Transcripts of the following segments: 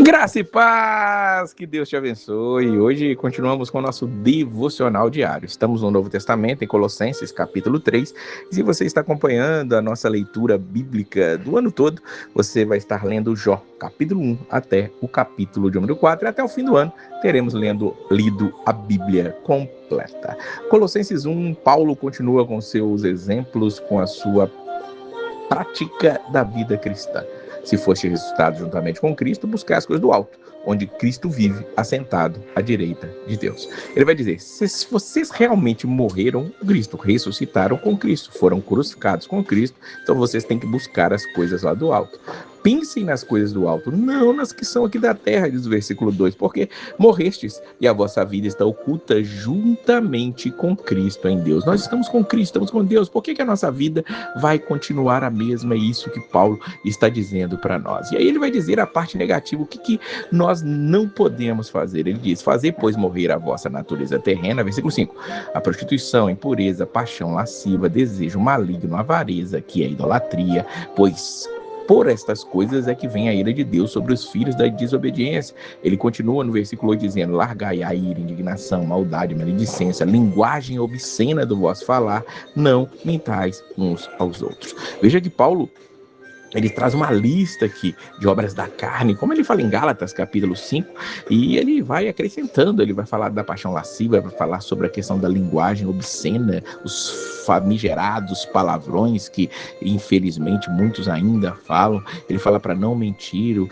Graça e paz, que Deus te abençoe. Hoje continuamos com o nosso devocional diário. Estamos no Novo Testamento, em Colossenses, capítulo 3. E se você está acompanhando a nossa leitura bíblica do ano todo, você vai estar lendo Jó, capítulo 1 até o capítulo de número 4. E até o fim do ano teremos lido a Bíblia completa. Colossenses 1, Paulo continua com seus exemplos, com a sua prática da vida cristã. Se foste ressuscitado juntamente com Cristo, buscai as coisas do alto, onde Cristo vive, assentado à direita de Deus. Ele vai dizer, se vocês realmente morreram com Cristo, ressuscitaram com Cristo, foram crucificados com Cristo, então vocês têm que buscar as coisas lá do alto. Pensem nas coisas do alto, não nas que são aqui da terra, diz o versículo 2, porque morrestes e a vossa vida está oculta juntamente com Cristo em Deus. Nós estamos com Cristo, estamos com Deus, por que a nossa vida vai continuar a mesma? É isso que Paulo está dizendo para nós. E aí ele vai dizer a parte negativa, o que nós não podemos fazer. Ele diz, fazer, pois, morrer a vossa natureza terrena, versículo 5, a prostituição, impureza, paixão lasciva, desejo maligno, avareza, que é idolatria, pois por estas coisas é que vem a ira de Deus sobre os filhos da desobediência. Ele continua no versículo 8 dizendo, largai a ira, indignação, maldade, maledicência, linguagem obscena do vosso falar, não mentais uns aos outros. Veja que Paulo, ele traz uma lista aqui de obras da carne, como ele fala em Gálatas, capítulo 5, e ele vai acrescentando, ele vai falar da paixão lasciva, vai falar sobre a questão da linguagem obscena, os famigerados palavrões que, infelizmente, muitos ainda falam. Ele fala para não mentir,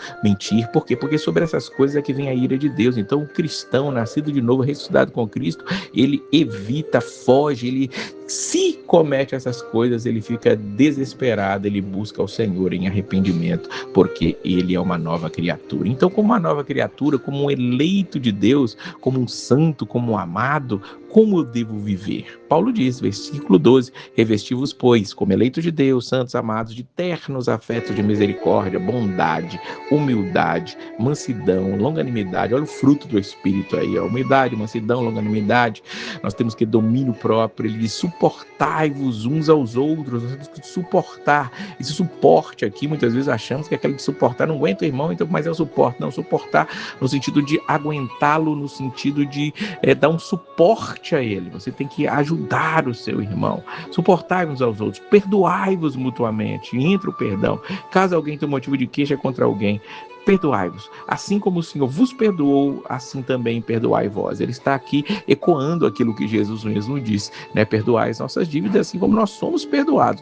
por quê? Porque sobre essas coisas é que vem a ira de Deus. Então, o cristão, nascido de novo, ressuscitado com Cristo, ele evita, foge, ele se comete essas coisas, ele fica desesperado, ele busca o Senhor em arrependimento, porque ele é uma nova criatura. Então, como uma nova criatura, como um eleito de Deus, como um santo, como um amado, como eu devo viver? Paulo diz, versículo 12, revesti-vos, pois, como eleitos de Deus, santos amados, de ternos afetos de misericórdia, bondade, humildade, mansidão, longanimidade. Olha o fruto do Espírito aí, ó. Humildade, mansidão, longanimidade. Nós temos que domínio próprio. Ele diz, suportai-vos uns aos outros. Nós temos que suportar. Esse suporte aqui, muitas vezes achamos que é aquele de suportar, não aguenta o irmão, então, mas é o suporte. Não, suportar no sentido de aguentá-lo, no sentido de dar um suporte a ele. Você tem que ajudar o seu irmão, suportai-vos aos outros, perdoai-vos mutuamente, entra o perdão. Caso alguém tenha motivo de queixa contra alguém, perdoai-vos, assim como o Senhor vos perdoou, assim também perdoai vós. Ele está aqui ecoando aquilo que Jesus mesmo disse, né? Perdoai as nossas dívidas, assim como nós somos perdoados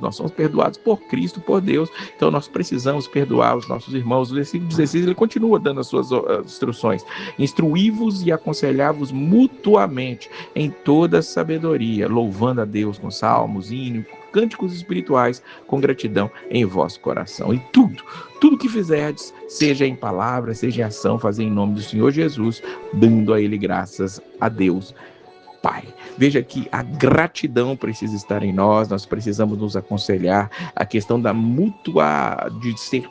por Cristo, por Deus, então nós precisamos perdoar os nossos irmãos. No versículo 16 ele continua dando as suas instruções, instruí-vos e aconselhar-vos mutuamente em toda sabedoria, louvando a Deus com salmos, hinos, cânticos espirituais, com gratidão em vosso coração. E tudo que fizerdes, seja em palavra, seja em ação, fazer em nome do Senhor Jesus, dando a Ele graças a Deus Pai. Veja que a gratidão precisa estar em nós precisamos nos aconselhar, a questão da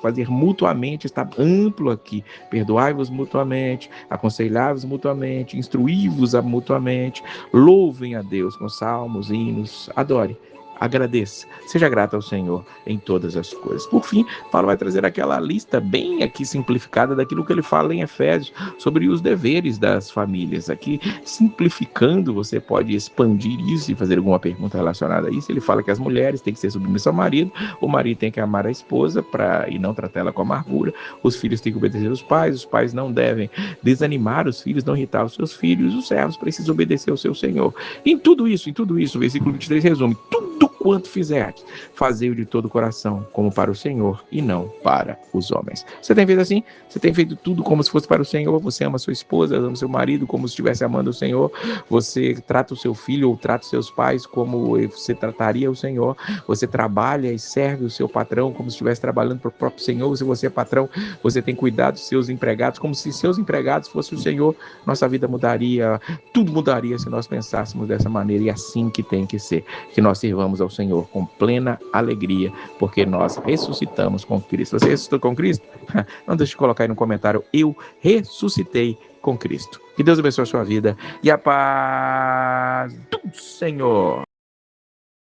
fazer mutuamente está amplo aqui, perdoai-vos mutuamente, aconselhai-vos mutuamente, instruí-vos mutuamente, louvem a Deus com salmos, hinos, adore, agradeça, seja grato ao Senhor em todas as coisas. Por fim, Paulo vai trazer aquela lista bem aqui simplificada daquilo que ele fala em Efésios sobre os deveres das famílias. Aqui, simplificando, você pode expandir isso e fazer alguma pergunta relacionada a isso. Ele fala que as mulheres têm que ser submissas ao marido, o marido tem que amar a esposa e não tratá-la com amargura, os filhos têm que obedecer os pais não devem desanimar os filhos, não irritar os seus filhos, os servos precisam obedecer ao seu Senhor. Em tudo isso, o versículo 23 resume, tudo quanto fizerdes, fazei-o de todo o coração, como para o Senhor e não para os homens. Você tem feito assim? Você tem feito tudo como se fosse para o Senhor? Você ama sua esposa, ama seu marido como se estivesse amando o Senhor? Você trata o seu filho ou trata os seus pais como você trataria o Senhor? Você trabalha e serve o seu patrão como se estivesse trabalhando para o próprio Senhor? Se você é patrão, você tem cuidado dos seus empregados como se seus empregados fossem o Senhor? Nossa vida mudaria, tudo mudaria se nós pensássemos dessa maneira, e assim que tem que ser, que nós sirvamos ao Senhor com plena alegria, porque nós ressuscitamos com Cristo. Você ressuscitou com Cristo? Não deixe de colocar aí no comentário, eu ressuscitei com Cristo. Que Deus abençoe a sua vida e a paz do Senhor.